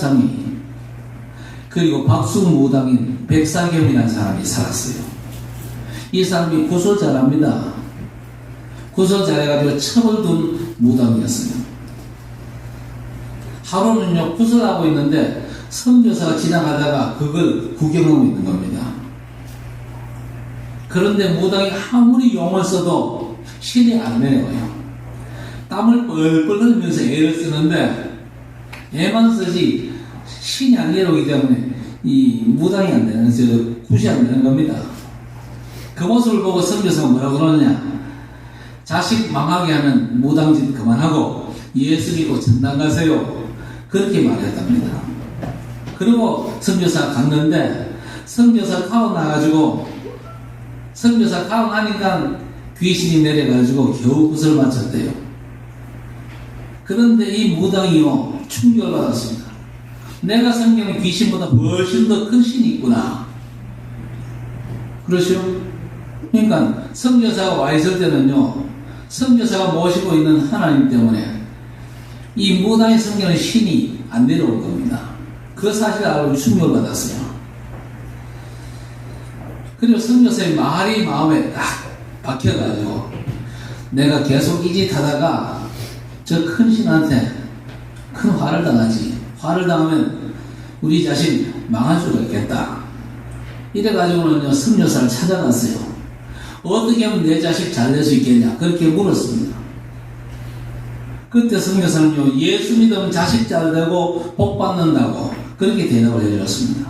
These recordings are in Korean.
사장이 그리고 박수무당인 백사겸이라는 사람이 살았어요. 이 사람이 구설 잘합니다. 구설 잘해가지고 첩을 둔 무당이었어요. 하루는요 구설하고 있는데 선교사가 지나가다가 그걸 구경하고 있는 겁니다. 그런데 무당이 아무리 용을 써도 신이 안 내려와요. 땀을 뻘뻘 흘리면서 애를 쓰는데 애만 쓰지 신이 안 내려오기 때문에 이 무당이 안 되는, 굿이 안 되는 겁니다. 그 모습을 보고 선교사가 뭐라고 그러느냐, 자식 망하게 하면 무당짓 그만하고 예수 믿고 전당 가세요, 그렇게 말했답니다. 그리고 선교사가 갔는데 선교사 가고 나가지고 선교사 가고 나니까 귀신이 내려가지고 겨우 굿을 맞췄대요. 그런데 이 무당이요 충격을 받았습니다. 내가 생각하는 귀신보다 훨씬 더 큰 신이 있구나. 그렇죠? 그러니까 선교사가 와 있을 때는요 선교사가 모시고 있는 하나님 때문에 이 무당이 섬기는 신이 안 내려올 겁니다. 그 사실을 알고 충격을 받았어요. 그리고 선교사의 말이 마음에 딱 박혀가지고 내가 계속 이 짓 하다가 저 큰 신한테 큰 화를 당하지. 화를 당하면 우리 자신 망할 수가 있겠다. 이래가지고는요 선교사를 찾아갔어요. 어떻게 하면 내 자식 잘 될 수 있겠냐, 그렇게 물었습니다. 그때 선교사는요 예수 믿으면 자식 잘 되고 복 받는다고 그렇게 대답을 해주었습니다.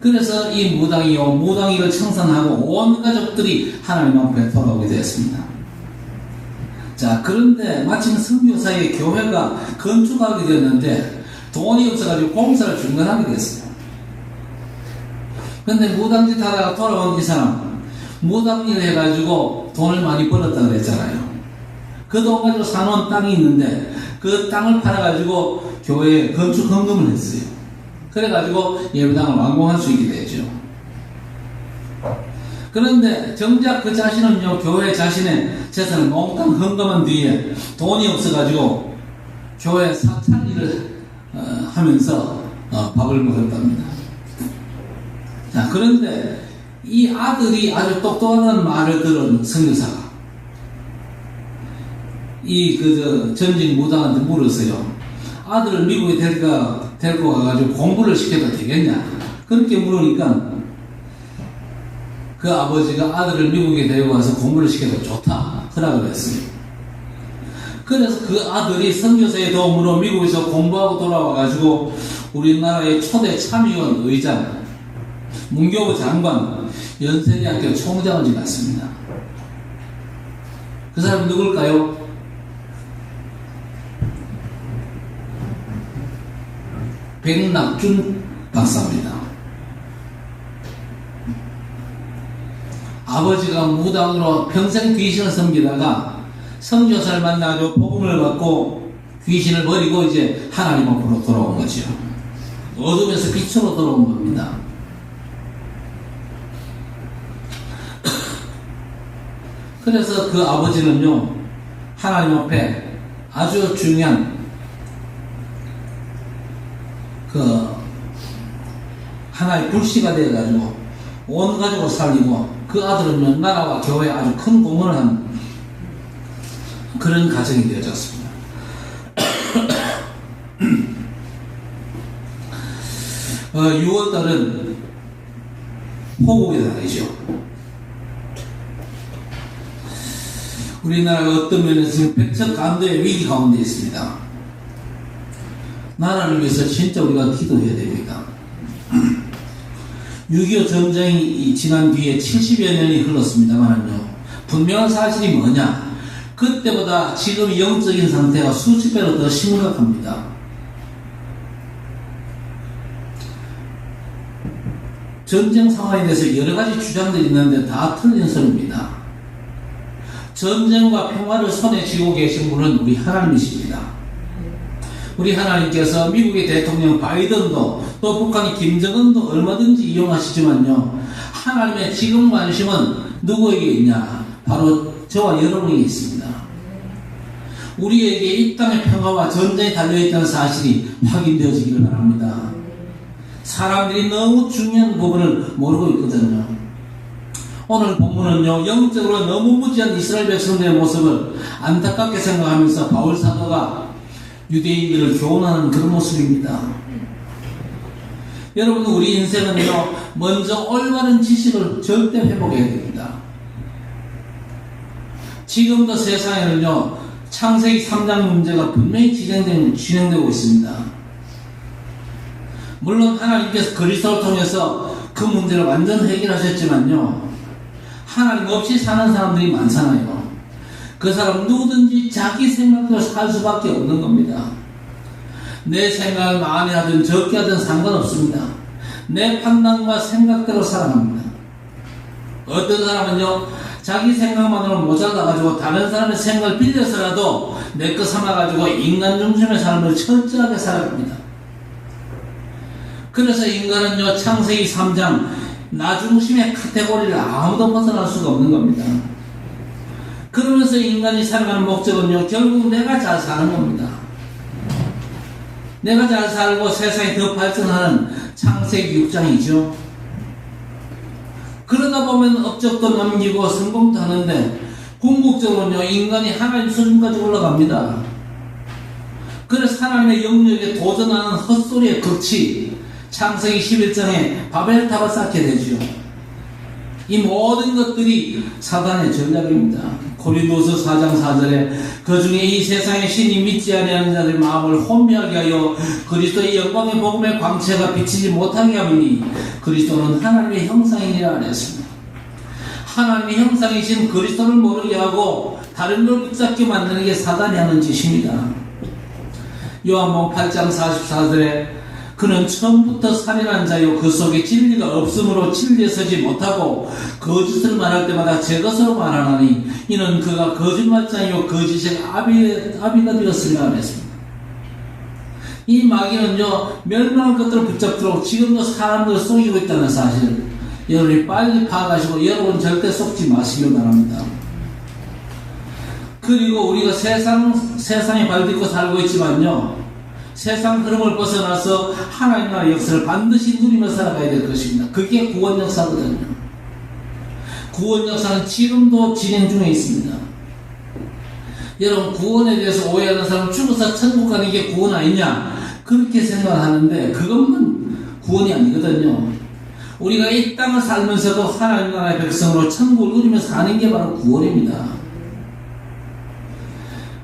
그래서 이 무당이를 청산하고 온 가족들이 하나님 앞에 돌아오게 되었습니다. 자, 그런데 마침 선교사의 교회가 건축하게 됐는데 돈이 없어가지고 공사를 중단하게 됐어요. 그런데 무당짓 하다가 돌아온 이 사람, 무당일 해가지고 돈을 많이 벌었다 그랬잖아요. 그 돈 가지고 사놓은 땅이 있는데 그 땅을 팔아가지고 교회에 건축 헌금을 했어요. 그래가지고 예배당을 완공할 수 있게 되죠. 그런데 정작 그 자신은요 교회 자신의 재산을 몽땅 헌금한 뒤에 돈이 없어가지고 교회 사찰 일을 하면서 밥을 먹었답니다. 자, 그런데 이 아들이 아주 똑똑하다는 말을 들은 선교사가 전직 무당한테 물었어요. 아들을 미국에 데리고 가가지고 공부를 시켜도 되겠냐? 그렇게 물으니까 그 아버지가 아들을 미국에 데리고 가서 공부를 시켜도 좋다 허락을 했어요. 그래서 그 아들이 선교사의 도움으로 미국에서 공부하고 돌아와가지고 우리나라의 초대 참의원 의장, 문교부 장관, 연세대학교 총장을 지났습니다. 그 사람이 누굴까요? 백낙준 박사입니다. 아버지가 무당으로 평생 귀신을 섬기다가 선교사를 만나서 복음을 받고 귀신을 버리고 이제 하나님 앞으로 돌아온 거죠. 어둠에서 빛으로 돌아온 겁니다. 그래서 그 아버지는요 하나님 앞에 아주 중요한 하나의 불씨가 되어가지고 온 가족을 살리고 그 아들은 나라와 교회에 아주 큰 공헌을 한 그런 가정이 되어졌습니다. 6월달은 호국의 달이죠. 우리나라가 어떤 면에서 백척간도의 위기 가운데 있습니다. 나라를 위해서 진짜 우리가 기도해야 됩니다. 6.25 전쟁이 지난 뒤에 70여 년이 흘렀습니다만요. 분명한 사실이 뭐냐? 그때보다 지금 영적인 상태가 수십 배로 더 심각합니다. 전쟁 상황에 대해서 여러 가지 주장들이 있는데 다 틀린 소리입니다. 전쟁과 평화를 손에 쥐고 계신 분은 우리 하나님이십니다. 우리 하나님께서 미국의 대통령 바이든도 또 북한의 김정은도 얼마든지 이용하시지만요, 하나님의 지금 관심은 누구에게 있냐? 바로 저와 여러분에게 있습니다. 우리에게 이 땅의 평화와 전쟁이 달려있다는 사실이 확인되어지기를 바랍니다. 사람들이 너무 중요한 부분을 모르고 있거든요. 오늘 본문은요, 영적으로 너무 무지한 이스라엘 백성들의 모습을 안타깝게 생각하면서 바울 사도가 유대인들을 교훈하는 그런 모습입니다. 여러분, 우리 인생은요, 먼저 올바른 지식을 절대 회복해야 됩니다. 지금도 세상에는요, 창세기 3장 문제가 분명히 진행되고 있습니다. 물론 하나님께서 그리스도를 통해서 그 문제를 완전 해결하셨지만요, 하나님 없이 사는 사람들이 많잖아요. 그 사람 누구든지 자기 생각대로 살 수밖에 없는 겁니다. 내 생각을 많이 하든 적게 하든 상관없습니다. 내 판단과 생각대로 살아갑니다. 어떤 사람은요, 자기 생각만으로 모자라가지고 다른 사람의 생각을 빌려서라도 내 것 삼아가지고 인간 중심의 삶을 철저하게 살아갑니다. 그래서 인간은요, 창세기 3장 나 중심의 카테고리를 아무도 벗어날 수가 없는 겁니다. 그러면서 인간이 살아가는 목적은요, 결국 내가 잘 사는 겁니다. 내가 잘 살고 세상이 더 발전하는 창세기 6장이죠. 그러다 보면 업적도 남기고 성공도 하는데 궁극적으로는요, 인간이 하나님 수준까지 올라갑니다. 그래서 하나님의 영역에 도전하는 헛소리의 극치, 창세기 11장에 바벨탑을 쌓게 되죠. 이 모든 것들이 사단의 전략입니다. 고린도서 4장 4절에 그 중에 이 세상의 신이 믿지 아니하는 자들의 마음을 혼미하게 하여 그리스도의 영광의 복음의 광채가 비치지 못하게 하니 그리스도는 하나님의 형상이니라 하였습니다. 하나님의 형상이신 그리스도를 모르게 하고 다른 걸 붙잡게 만드는 게 사단이 하는 짓입니다. 요한복음 8장 44절에 그는 처음부터 살인한 자요 그 속에 진리가 없으므로 진리에 서지 못하고 거짓을 말할 때마다 제 것으로 말하나니 이는 그가 거짓말장이요 거짓의 아비가 되었으리라 하였습니다. 이 마귀는요, 멸망할 것들을 붙잡도록 지금도 사람들을 속이고 있다는 사실을 여러분이 빨리 파악하시고 여러분 절대 속지 마시길 바랍니다. 그리고 우리가 세상에 발딛고 살고 있지만요, 세상 흐름을 벗어나서 하나님 나라의 역사를 반드시 누리며 살아가야 될 것입니다. 그게 구원 역사거든요. 구원 역사는 지금도 진행 중에 있습니다. 여러분, 구원에 대해서 오해하는 사람은 죽어서 천국 가는 게 구원 아니냐, 그렇게 생각하는데 그것만 구원이 아니거든요. 우리가 이 땅을 살면서도 하나님 나라의 백성으로 천국을 누리며 사는 게 바로 구원입니다.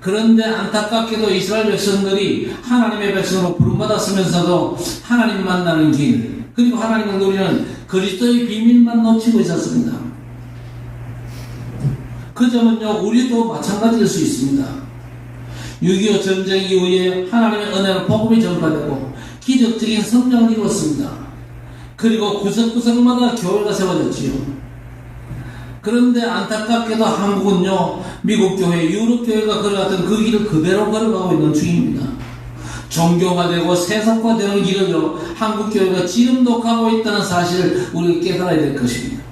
그런데 안타깝게도 이스라엘 백성들이 하나님의 백성으로 부름받았으면서도 하나님 만나는 길, 그리고 하나님을 누리는 그리스도의 비밀만 놓치고 있었습니다. 그 점은요, 우리도 마찬가지일 수 있습니다. 6.25 전쟁 이후에 하나님의 은혜로 복음이 전파되고 기적적인 성장을 이루었습니다. 그리고 구석구석마다 교회가 세워졌지요. 그런데 안타깝게도 한국은요, 미국 교회, 유럽 교회가 걸어갔던 그 길을 그대로 걸어가고 있는 중입니다. 종교화되고 세속화되는 길을요, 한국 교회가 지금도 가고 있다는 사실을 우리가 깨달아야 될 것입니다.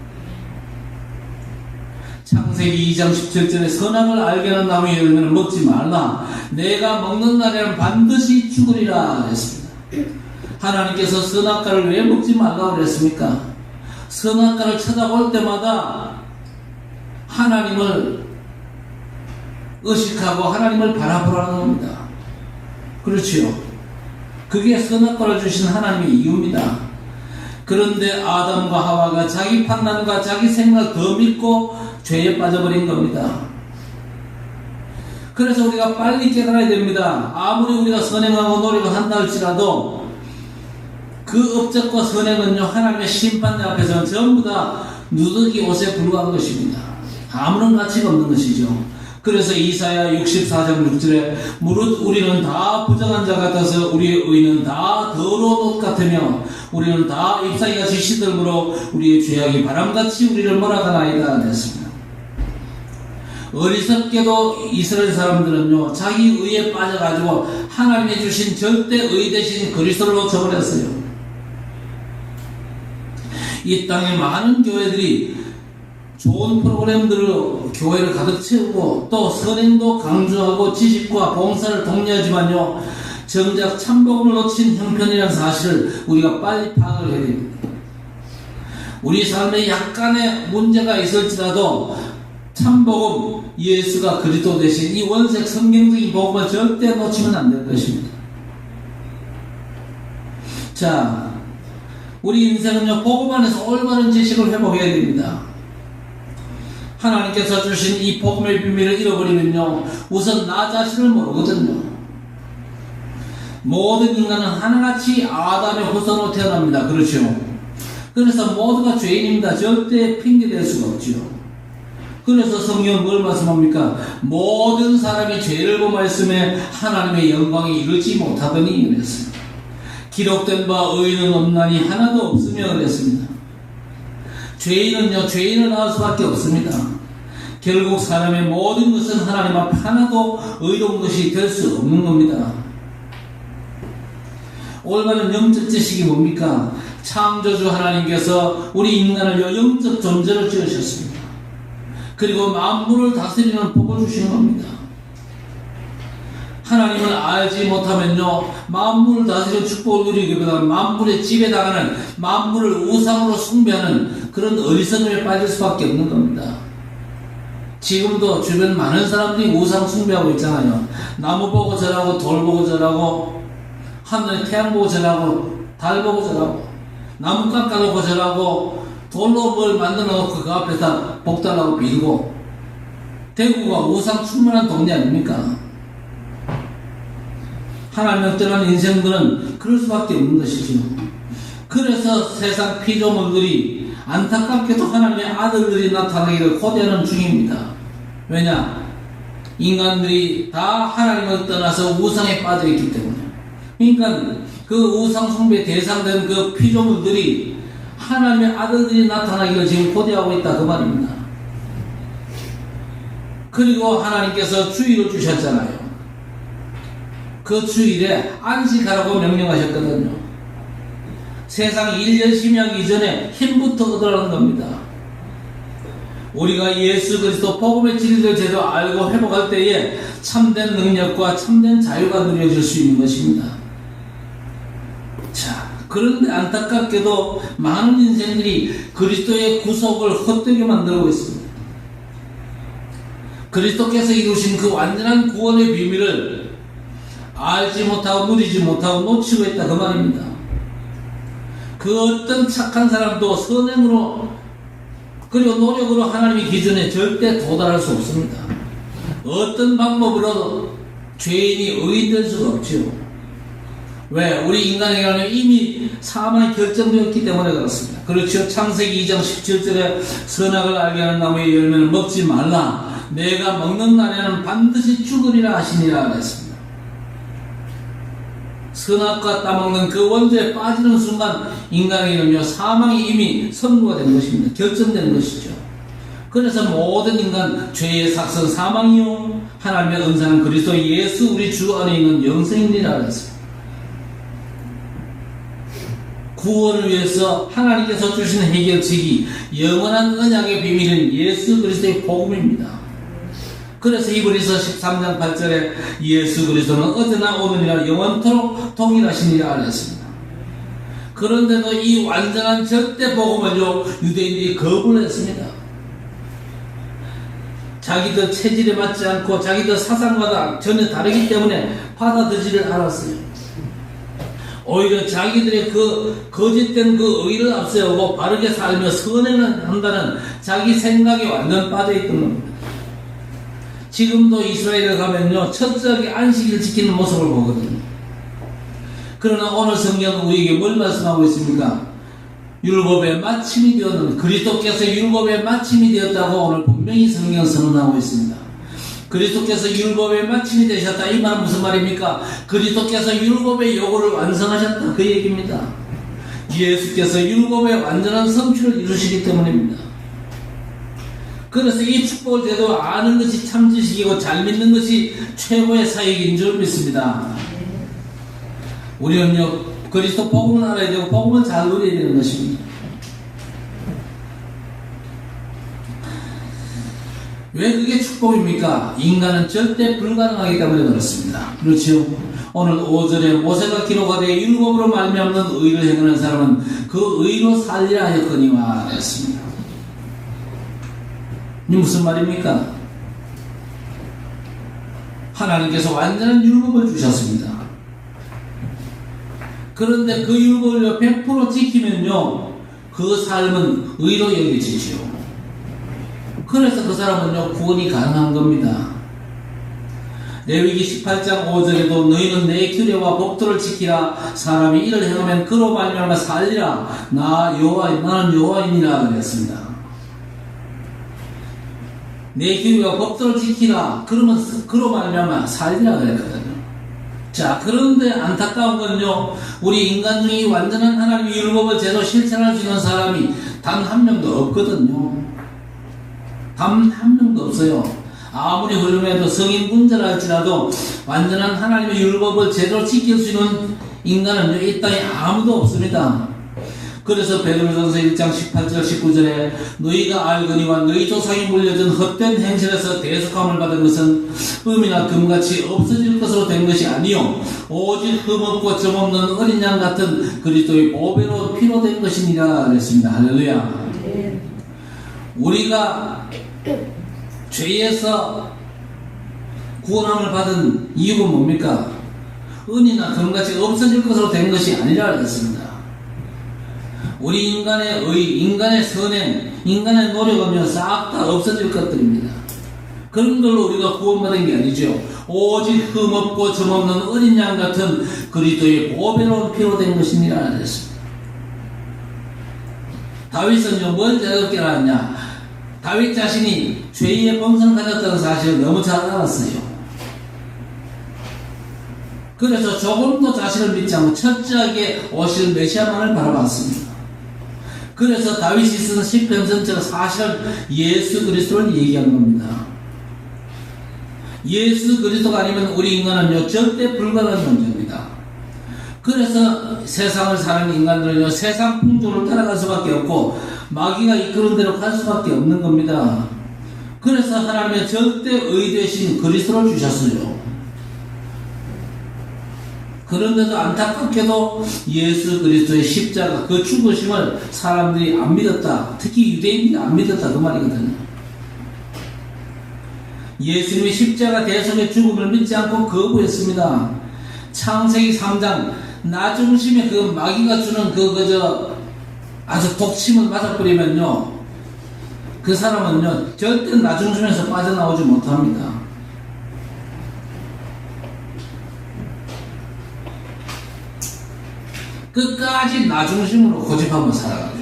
창세기 2장 17절에 선악을 알게 하는 나무의 열매를 먹지 말라. 내가 먹는 날에는 반드시 죽으리라 했습니다. 하나님께서 선악과를 왜 먹지 말라고 그랬습니까? 선악과를 쳐다볼 때마다 하나님을 의식하고 하나님을 바라보라는 겁니다. 그렇지요. 그게 선악과를 주신 하나님의 이유입니다. 그런데 아담과 하와가 자기 판단과 자기 생각을 더 믿고 죄에 빠져버린 겁니다. 그래서 우리가 빨리 깨달아야 됩니다. 아무리 우리가 선행하고 노력을 한다 할지라도 그 업적과 선행은요, 하나님의 심판대 앞에서는 전부 다 누더기 옷에 불과한 것입니다. 아무런 가치가 없는 것이죠. 그래서 이사야 64장 6절에 무릇 우리는 다 부정한 자 같아서 우리의 의는 다 더러운 옷 같으며 우리는 다 잎사귀같이 시들므로 우리의 죄악이 바람같이 우리를 몰아가나이다 했습니다. 어리석게도 이스라엘 사람들은요, 자기 의에 빠져가지고 하나님이 주신 절대 의 대신 그리스도를 놓쳐버렸어요. 이 땅에 많은 교회들이 좋은 프로그램들로 교회를 가득 채우고 또 선행도 강조하고 지식과 봉사를 독려하지만요, 정작 참복음을 놓친 형편이라는 사실을 우리가 빨리 파악을 해야 됩니다. 우리 삶에 약간의 문제가 있을지라도 참복음, 예수가 그리스도 되신 이 원색 성경적인 복음을 절대 놓치면 안 될 것입니다. 자, 우리 인생은요, 복음 안에서 올바른 지식을 회복해야 됩니다. 하나님께서 주신 이 복음의 비밀을 잃어버리면요, 우선 나 자신을 모르거든요. 모든 인간은 하나같이 아담의 후손으로 태어납니다. 그렇죠? 그래서 모두가 죄인입니다. 절대 핑계댈 수가 없죠. 그래서 성경은 뭘 말씀합니까? 모든 사람이 죄를 범하였음에 하나님의 영광에 이르지 못하더니 그랬습니다. 기록된 바 의인은 없나니 하나도 없으며 그랬습니다. 죄인은요, 죄인을 낳을 수밖에 없습니다. 결국 사람의 모든 것은 하나님 앞에 하나도 의로운 것이 될 수 없는 겁니다. 올바른 영적 지식이 뭡니까? 창조주 하나님께서 우리 인간을 영적 존재로 지으셨습니다. 그리고 만물을 다스리는 복을 주시는 겁니다. 하나님을 알지 못하면요, 만물을 다스리는 축복을 누리기보다 만물의 지배당하는, 만물을 우상으로 숭배하는 그런 어리석음에 빠질 수밖에 없는 겁니다. 지금도 주변 많은 사람들이 우상 숭배하고 있잖아요. 나무 보고 절하고, 돌 보고 절하고, 하늘에 태양 보고 절하고, 달 보고 절하고, 나무 깎아놓고 절하고, 돌로 뭘 만들어놓고 그 앞에다 복달라고 빌고. 대구가 우상 충만한 동네 아닙니까? 하나님을 떠난 인생들은 그럴 수밖에 없는 것이죠. 그래서 세상 피조물들이 안타깝게도 하나님의 아들들이 나타나기를 고대하는 중입니다. 왜냐? 인간들이 다 하나님을 떠나서 우상에 빠져있기 때문에. 그러니까 그 우상 숭배 대상된 그 피조물들이 하나님의 아들들이 나타나기를 지금 고대하고 있다 그 말입니다. 그리고 하나님께서 주의를 주셨잖아요. 그 주일에 안식하라고 명령하셨거든요. 세상 일 열심히 하기 전에 힘부터 얻으라는 겁니다. 우리가 예수 그리스도 복음의 진리를 제대로 알고 회복할 때에 참된 능력과 참된 자유가 누려질 수 있는 것입니다. 자, 그런데 안타깝게도 많은 인생들이 그리스도의 구속을 헛되게 만들고 있습니다. 그리스도께서 이루신 그 완전한 구원의 비밀을 알지 못하고 누리지 못하고 놓치고 있다 그 말입니다. 그 어떤 착한 사람도 선행으로 그리고 노력으로 하나님의 기준에 절대 도달할 수 없습니다. 어떤 방법으로 죄인이 의인 될 수가 없죠. 왜? 우리 인간에게는 이미 사망이 결정되었기 때문에 그렇습니다. 그렇죠. 창세기 2장 17절에 선악을 알게 하는 나무의 열매를 먹지 말라. 내가 먹는 날에는 반드시 죽으리라 하시니라 그랬습니다. 선악과 따먹는 그 원죄에 빠지는 순간 인간에게는요, 사망이 이미 선고가 된 것입니다. 결정된 것이죠. 그래서 모든 인간 죄의 삭선 사망이요, 하나님의 은사는 그리스도 예수 우리 주 안에 있는 영생이니라 그랬습니다. 구원을 위해서 하나님께서 주신 해결책이 영원한 언약의 비밀인 예수 그리스도의 복음입니다. 그래서 히브리서 13장 8절에 예수 그리스도는 어제나 오늘이나 영원토록 동일하시니라 하였습니다. 그런데도 이 완전한 절대 복음을요, 유대인들이 거부를 했습니다. 자기들 체질에 맞지 않고 자기들 사상과도 전혀 다르기 때문에 받아들이지를 않았어요. 오히려 자기들의 그 거짓된 그 의를 앞세우고 바르게 살며 선행을 한다는 자기 생각에 완전 빠져있던 겁니다. 지금도 이스라엘에 가면요, 철저하게 안식일을 지키는 모습을 보거든요. 그러나 오늘 성경은 우리에게 뭘 말씀하고 있습니까? 율법의 마침이 되었는, 그리스도께서 율법의 마침이 되었다고 오늘 분명히 성경은 선언하고 있습니다. 그리스도께서 율법의 마침이 되셨다. 이 말은 무슨 말입니까? 그리스도께서 율법의 요구를 완성하셨다. 그 얘기입니다. 예수께서 율법의 완전한 성취를 이루시기 때문입니다. 그래서 이 축복을 제대로 아는 것이 참 지식이고 잘 믿는 것이 최고의 사역인 줄 믿습니다. 우리는요, 그리스도 복음을 알아야 되고 복음을 잘 누려야 되는 것입니다. 왜 그게 축복입니까? 인간은 절대 불가능하기 때문에 그렇습니다. 그렇지요? 오늘 5절에 모세가 기록하되 율법으로 말미암는 의를 행하는 사람은 그 의로 살리라 하였거니와 했습니다. 이 무슨 말입니까? 하나님께서 완전한 율법을 주셨습니다. 그런데 그 율법을 100% 지키면요, 그 삶은 의로 여겨지지요. 그래서 그 사람은요, 구원이 가능한 겁니다. 레위기 18장 5절에도 너희는 내 규례와 법도를 지키라. 사람이 이를 행하면 그로 말미암아 살리라. 나는 여호와이니라 그랬습니다. 내 규례와 법도를 지키라. 그러면 그로 말미암아 살리라 그랬거든요. 자, 그런데 안타까운 건요, 우리 인간 중에 완전한 하나님의 율법을 제대로 실천할 수 있는 사람이 단 한 명도 없거든요. 단 한 명도 없어요. 아무리 훌륭해도 성인군자라 할지라도 완전한 하나님의 율법을 제대로 지킬 수 있는 인간은 이 땅에 아무도 없습니다. 그래서 베드로전서 1장 18절 19절에 너희가 알거니와 너희 조상이 물려준 헛된 행실에서 대속함을 받은 것은 금이나 금같이 없어질 것으로 된 것이 아니요 오직 흠없고 점없는 어린 양 같은 그리스도의 보배로 피로 된 것이니라 그랬습니다. 할렐루야. 우리가 죄에서 구원함을 받은 이유가 뭡니까? 은이나 금같이 없어질 것으로 된 것이 아니라 그랬습니다. 우리 인간의 의, 인간의 선행, 인간의 노력은요, 싹 다 없어질 것들입니다. 그런 걸로 우리가 구원받은 게 아니죠. 오직 흠없고 점없는 어린 양 같은 그리스도의 보배로운 피로 된 것이니라 그랬습니다. 다윗은요, 뭘 자유롭게 알았냐? 다윗 자신이 죄의 본성을 가졌다는 사실을 너무 잘 알았어요. 그래서 조금도 자신을 믿지 않고 철저하게 오실 메시아만을 바라봤습니다. 그래서 다윗이 쓴 시편 전체가 사실은 예수 그리스도를 얘기한 겁니다. 예수 그리스도가 아니면 우리 인간은요, 절대 불가능한 존재입니다. 그래서 세상을 사는 인간들은요, 세상 풍조를 따라갈 수밖에 없고 마귀가 이끄는 대로 갈 수밖에 없는 겁니다. 그래서 하나님의 절대 의되신 그리스도를 주셨어요. 그런데도 안타깝게도 예수 그리스도의 십자가 그 죽으심을 사람들이 안 믿었다. 특히 유대인들이 안 믿었다 그 말이거든요. 예수님의 십자가 대속의 죽음을 믿지 않고 거부했습니다. 창세기 3장 나중심에 그 마귀가 주는 아주 독침을 맞아버리면요, 그 사람은요 절대 나중심에서 빠져나오지 못합니다. 끝까지 나중심으로 고집하고 살아가죠.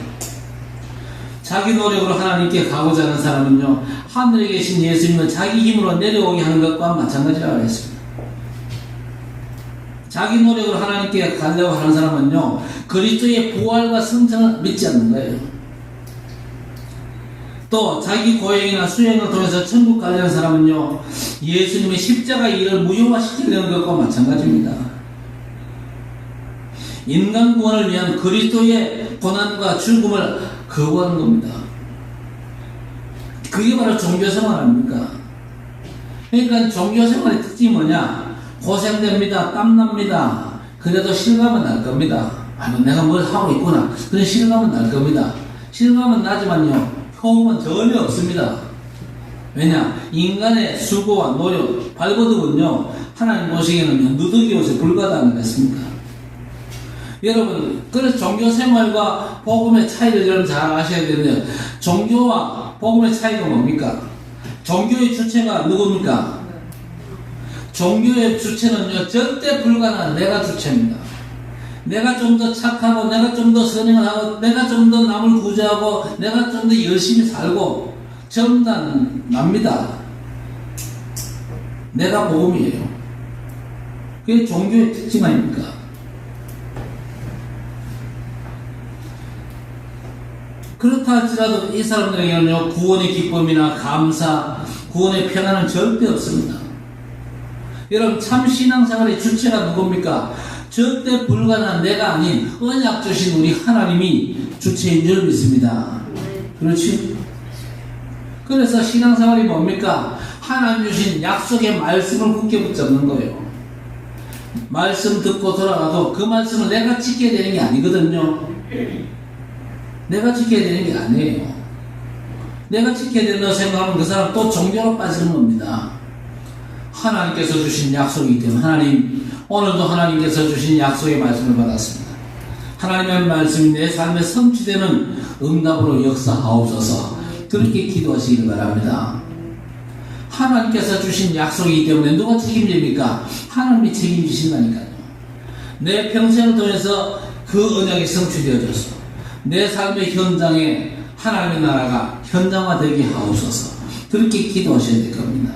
자기 노력으로 하나님께 가고자 하는 사람은요, 하늘에 계신 예수님은 자기 힘으로 내려오게 하는 것과 마찬가지라고 했습니다. 자기 노력으로 하나님께 가려고 하는 사람은요, 그리스도의 부활과 승천을 믿지 않는 거예요. 또 자기 고행이나 수행을 통해서 천국 가려는 사람은요, 예수님의 십자가 일을 무효화시키려는 것과 마찬가지입니다. 인간 구원을 위한 그리스도의 고난과 죽음을 거부하는 겁니다. 그게 바로 종교생활 아닙니까? 그러니까 종교생활의 특징이 뭐냐? 고생됩니다. 땀납니다. 그래도 실감은 날 겁니다. 내가 뭘 하고 있구나. 그런 실감은 날 겁니다. 실감은 나지만요, 효험은 전혀 없습니다. 왜냐? 인간의 수고와 노력, 발버둥은요, 하나님 보시기에는 누더기로서 불가다는 것입니까? 여러분, 그래서 종교생활과 복음의 차이를 여러분 잘 아셔야 되는데요. 종교와 복음의 차이가 뭡니까? 종교의 주체가 누굽니까? 종교의 주체는요, 절대 불가능한 내가 주체입니다. 내가 좀 더 착하고, 내가 좀 더 선행을 하고, 내가 좀 더 남을 구제하고, 내가 좀 더 열심히 살고, 전부 다 납니다. 내가 복음이에요. 그게 종교의 특징 아닙니까? 그렇다 할지라도 이 사람들에게는요, 구원의 기쁨이나 감사, 구원의 평안은 절대 없습니다. 여러분, 참 신앙생활의 주체가 누굽니까? 절대 불가능한 내가 아닌 언약 주신 우리 하나님이 주체인 줄 믿습니다. 그렇지? 그래서 신앙생활이 뭡니까? 하나님 주신 약속의 말씀을 굳게 붙잡는 거예요. 말씀 듣고 돌아가도 그 말씀을 내가 지켜야 되는 게 아니거든요. 내가 지켜야 되는 게 아니에요. 내가 지켜야 된다고 생각하면 그 사람 또 종교로 빠지는 겁니다. 하나님께서 주신 약속이기 때문에 하나님, 오늘도 하나님께서 주신 약속의 말씀을 받았습니다. 하나님의 말씀이 내 삶에 성취되는 응답으로 역사하옵소서. 그렇게 기도하시길 바랍니다. 하나님께서 주신 약속이기 때문에 누가 책임집니까? 하나님이 책임지신다니까요. 내 평생을 통해서 그 언약이 성취되어졌어. 내 삶의 현장에 하나님의 나라가 현장화되게 하옵소서. 그렇게 기도하셔야 될 겁니다.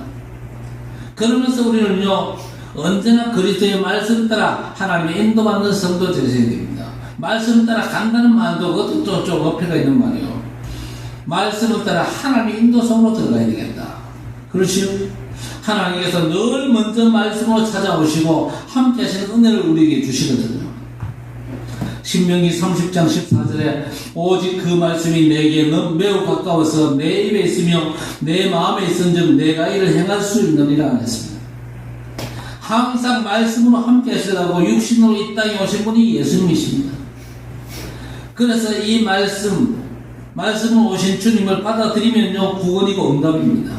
그러면서 우리는요, 언제나 그리스도의 말씀 따라 하나님의 인도받는 성도 되셔야 됩니다. 말씀 따라 간다는 말도 그것도 좀 어폐가 있는 말이에요. 말씀을 따라 하나님의 인도성으로 들어가야 되겠다. 그렇지요? 하나님께서 늘 먼저 말씀으로 찾아오시고 함께 하시는 은혜를 우리에게 주시거든요. 신명기 30장 14절에 오직 그 말씀이 내게 매우 가까워서 내 입에 있으며 내 마음에 있은즉 내가 이를 행할 수 있느니라 했습니다. 항상 말씀으로 함께 하시라고 육신으로 이 땅에 오신 분이 예수님이십니다. 그래서 이 말씀으로 오신 주님을 받아들이면요, 구원이고 응답입니다.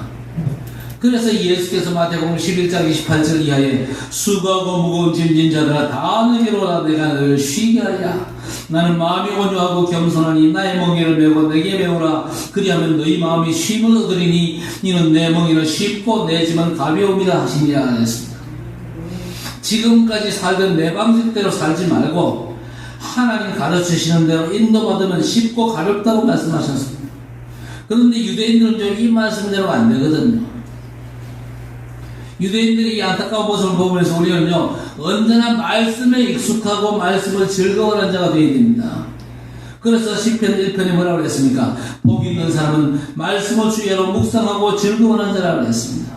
그래서 예수께서 마태복음 11장 28절 이하에 수고하고 무거운 짐진 자들아 다 내게로 오라 내가 너를 쉬게 하리라. 나는 마음이 온유하고 겸손하니 나의 멍에를 메고 내게 메우라. 그리하면 너희 마음이 쉼을 얻으리니 이는 내 멍에는 쉽고 내 짐은 가벼움이라 하시니라 하였습니다. 지금까지 살던 내 방식대로 살지 말고 하나님 가르치시는 대로 인도받으면 쉽고 가볍다고 말씀하셨습니다. 그런데 유대인들은 좀 이 말씀대로 안 되거든요. 유대인들이 이 안타까운 모습을 보면서 우리는요, 언제나 말씀에 익숙하고 말씀을 즐거워하는 자가 되어야 됩니다. 그래서 시편 1편에 뭐라고 그랬습니까? 복 있는 사람은 말씀을 주야로 묵상하고 즐거워하는 자라고 했습니다.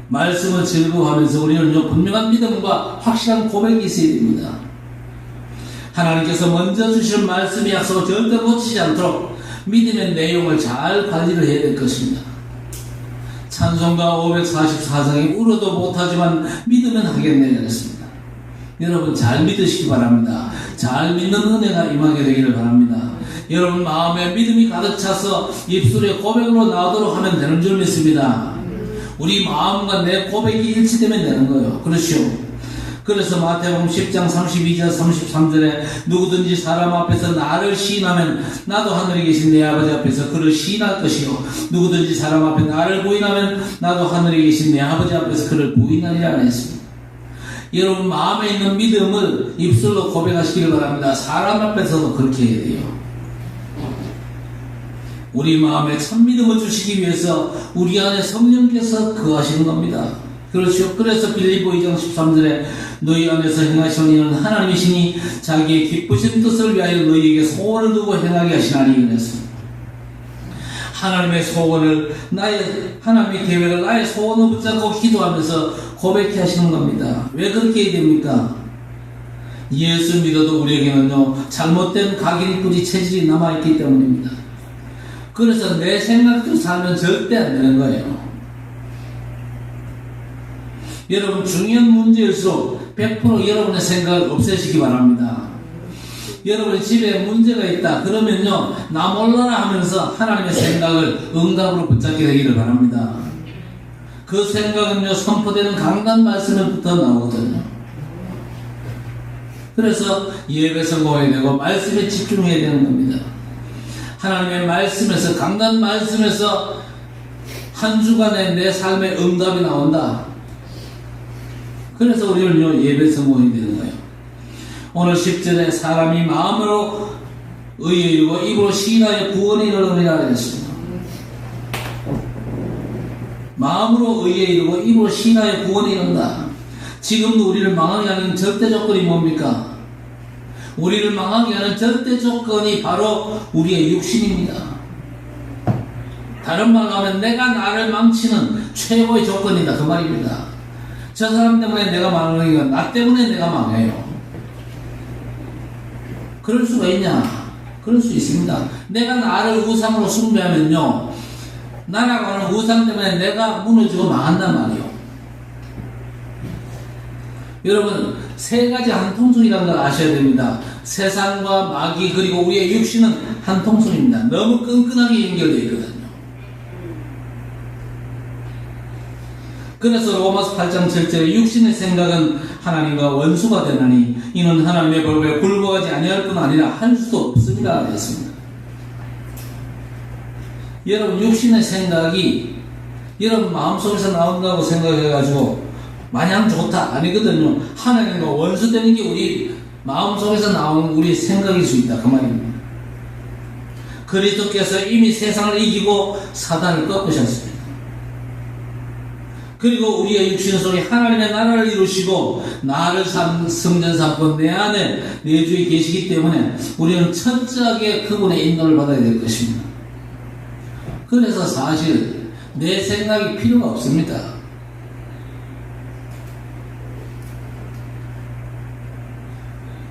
말씀을 즐거워하면서 우리는요, 분명한 믿음과 확실한 고백이 있어야 됩니다. 하나님께서 먼저 주시는 말씀의 약속을 절대 놓치지 않도록 믿음의 내용을 잘 관리를 해야 될 것입니다. 찬송가 544장에 울어도 못하지만 믿으면 하겠네 그랬습니다. 여러분 잘 믿으시기 바랍니다. 잘 믿는 은혜가 임하게 되기를 바랍니다. 여러분 마음에 믿음이 가득 차서 입술에 고백으로 나오도록 하면 되는 줄 믿습니다. 우리 마음과 내 고백이 일치되면 되는 거예요. 그렇죠? 그래서 마태복음 10장 32절 33절에 누구든지 사람 앞에서 나를 시인하면 나도 하늘에 계신 내 아버지 앞에서 그를 시인할 것이요 누구든지 사람 앞에 나를 부인하면 나도 하늘에 계신 내 아버지 앞에서 그를 부인하리라 했습니다. 여러분 마음에 있는 믿음을 입술로 고백하시기를 바랍니다. 사람 앞에서도 그렇게 해야 돼요. 우리 마음에 참 믿음을 주시기 위해서 우리 안에 성령께서 거하시는 겁니다. 그렇죠. 그래서 빌립보 2장 13절에 너희 안에서 행하시는 이는 하나님이시니 자기의 기쁘신 뜻을 위하여 너희에게 소원을 두고 행하게 하시나니 그랬습니다. 하나님의 소원을 하나님의 계획을 나의 소원을 붙잡고 기도하면서 고백해 하시는 겁니다. 왜 그렇게 해야 됩니까? 예수 믿어도 우리에게는요, 잘못된 각인 뿌리 체질이 남아있기 때문입니다. 그래서 내 생각대로 살면 절대 안 되는 거예요. 여러분 중요한 문제일수록 100% 여러분의 생각을 없애시기 바랍니다. 여러분의 집에 문제가 있다 그러면요, 나 몰라라 하면서 하나님의 생각을 응답으로 붙잡게 되기를 바랍니다. 그 생각은요, 선포되는 강단 말씀부터 나오거든요. 그래서 예배 성공해야 되고 말씀에 집중해야 되는 겁니다. 하나님의 말씀에서, 강단 말씀에서 한 주간에 내 삶의 응답이 나온다. 그래서 우리는요, 예배 성공이 되는 거예요. 오늘 10절에 사람이 마음으로 의에 이르고 입으로 시인하여 구원이 이르느니라 했습니다. 마음으로 의에 이르고 입으로 시인하여 구원이 이른다. 지금도 우리를 망하게 하는 절대 조건이 뭡니까? 우리를 망하게 하는 절대 조건이 바로 우리의 육신입니다. 다른 말로 하면 내가 나를 망치는 최고의 조건이다 그 말입니다. 저 사람 때문에 내가 망하는 게 나 때문에 내가 망해요. 그럴 수가 있냐? 그럴 수 있습니다. 내가 나를 우상으로 숭배하면요, 나라고 하는 우상 때문에 내가 무너지고 망한단 말이에요. 여러분, 세 가지 한 통속이라는 걸 아셔야 됩니다. 세상과 마귀 그리고 우리의 육신은 한 통속입니다. 너무 끈끈하게 연결되어 있거든요. 그래서 로마서 8장 7절에 육신의 생각은 하나님과 원수가 되나니 이는 하나님의 법에 굴복하지 아니할 뿐 아니라 할 수도 없습니다. 그랬습니다. 여러분, 육신의 생각이 여러분 마음속에서 나온다고 생각해가지고 마냥 좋다 아니거든요. 하나님과 원수되는 게 우리 마음속에서 나오는 우리 생각일 수 있다 그 말입니다. 그리스도께서 이미 세상을 이기고 사단을 꺾으셨습니다. 그리고 우리의 육신 속에 하나님의 나라를 이루시고 나를 성전 삼고 내 안에 내주에 계시기 때문에 우리는 철저하게 그분의 인도를 받아야 될 것입니다. 그래서 사실 내 생각이 필요가 없습니다.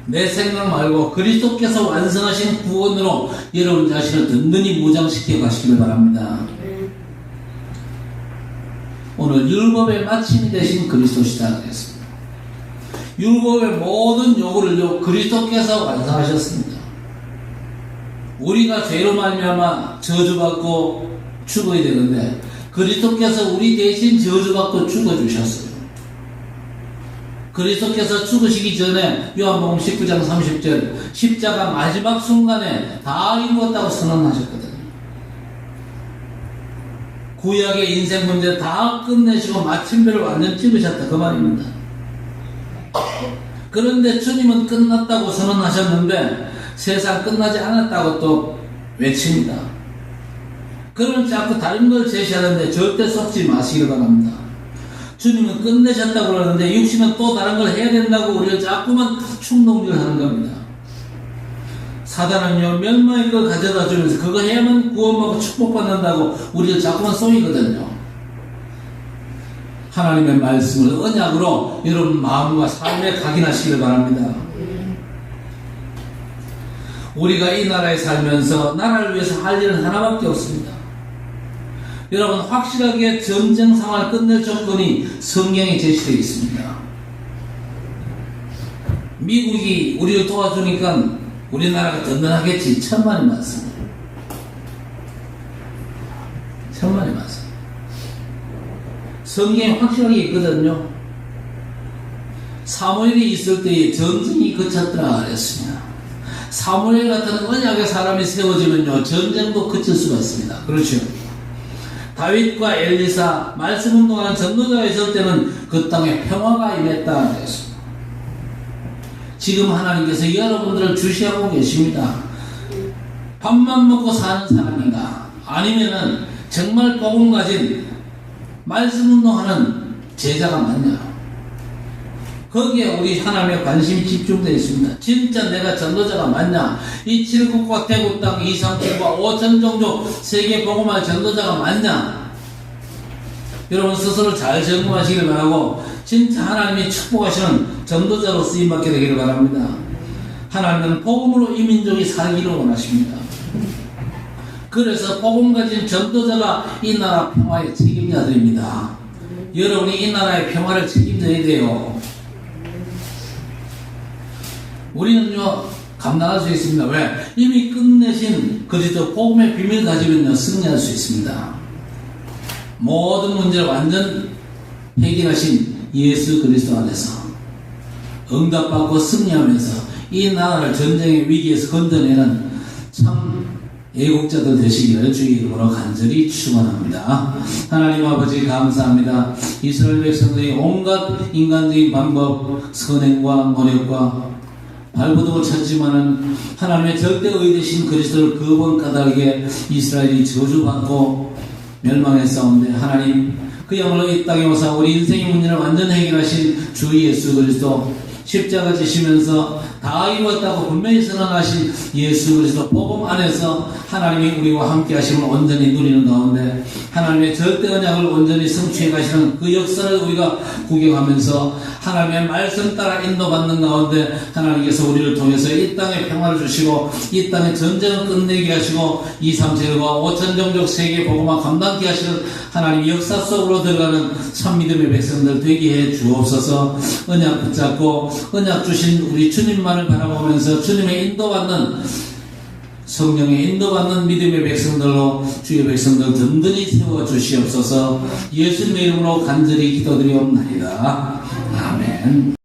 내 생각 말고 그리스도께서 완성하신 구원으로 여러분 자신을 든든히 무장시켜 가시기를 바랍니다. 오늘 율법의 마침이 되신 그리스도시다 그랬습니다. 율법의 모든 요구를 그리스도께서 완성하셨습니다. 우리가 죄로 말미암아 저주받고 죽어야 되는데 그리스도께서 우리 대신 저주받고 죽어주셨어요. 그리스도께서 죽으시기 전에 요한복음 19장 30절 십자가 마지막 순간에 다 이루었다고 선언하셨거든요. 구약의 인생 문제 다 끝내시고 마침표를 완전 찍으셨다 그 말입니다. 그런데 주님은 끝났다고 선언하셨는데 세상 끝나지 않았다고 또 외칩니다. 그러면 자꾸 다른 걸 제시하는데 절대 썩지 마시길 바랍니다. 주님은 끝내셨다고 그러는데 육신은 또 다른 걸 해야 된다고 우리를 자꾸만 충동을 하는 겁니다. 사단은요, 멸망의 걸 가져다 주면서 그거 해야만 구원받고 축복받는다고 우리를 자꾸만 쏘이거든요. 하나님의 말씀을 언약으로 여러분 마음과 삶에 각인하시길 바랍니다. 우리가 이 나라에 살면서 나라를 위해서 할 일은 하나밖에 없습니다. 여러분, 확실하게 전쟁 상황을 끝낼 조건이 성경에 제시되어 있습니다. 미국이 우리를 도와주니까 우리나라가 든든하겠지. 천만의 말씀. 천만의 말씀. 성경에 확실하게 있거든요. 사무엘이 있을 때에 전쟁이 그쳤더라 그랬습니다. 사무엘 같은 언약의 사람이 세워지면요, 전쟁도 그칠 수가 있습니다. 그렇죠. 다윗과 엘리사 말씀 운동하는 전도자가 있을 때는 그 땅에 평화가 임했다 그랬습니다. 지금 하나님께서 여러분들을 주시하고 계십니다. 밥만 먹고 사는 사람인가? 아니면은 정말 복음 가진 말씀 운동하는 제자가 맞냐? 거기에 우리 하나님의 관심이 집중되어 있습니다. 진짜 내가 전도자가 맞냐? 이 7국과 대구 땅 2, 3국과 5천 종족 세계 복음할 전도자가 맞냐? 여러분 스스로 잘 점검하시길 바라고 진짜 하나님이 축복하시는 전도자로 쓰임받게 되기를 바랍니다. 하나님은 복음으로 이 민족이 살기를 원하십니다. 그래서 복음 가진 전도자가 이 나라 평화의 책임자들입니다. 여러분이 이 나라의 평화를 책임져야 돼요. 우리는요, 감당할 수 있습니다. 왜? 이미 끝내신 그리스도 복음의 비밀을 가지면요, 승리할 수 있습니다. 모든 문제를 완전 해결하신 예수 그리스도 안에서 응답받고 승리하면서 이 나라를 전쟁의 위기에서 건져내는 참 애국자들 되시기를 주의 이름으로 간절히 축원합니다. 하나님 아버지 감사합니다. 이스라엘 백성들이 온갖 인간적인 방법, 선행과 노력과 발버둥을 쳤지만은 하나님의 절대의 되신 그리스도를 그 번 까닭에 이스라엘이 저주받고 멸망했사온데 하나님 그야말로 이 땅에 오사 우리 인생의 문제를 완전 해결하신 주 예수 그리스도 십자가 지시면서 다 이루었다고 분명히 선언하신 예수 그리스도 복음 안에서 하나님이 우리와 함께 하심을 온전히 누리는 가운데 하나님의 절대 언약을 온전히 성취해 가시는 그 역사를 우리가 구경하면서 하나님의 말씀 따라 인도받는 가운데 하나님께서 우리를 통해서 이 땅에 평화를 주시고 이 땅의 전쟁을 끝내게 하시고 2, 3, 세계와 5천 종족 세계 복음화 감당케 하시는 하나님 역사 속으로 들어가는 참 믿음의 백성들 되게 해 주옵소서. 언약 붙잡고 언약 주신 우리 주님만을 바라보면서 주님의 인도받는 성령의 인도받는 믿음의 백성들로 주의 백성들 든든히 세워 주시옵소서. 예수님의 이름으로 간절히 기도드리옵나이다. 아멘.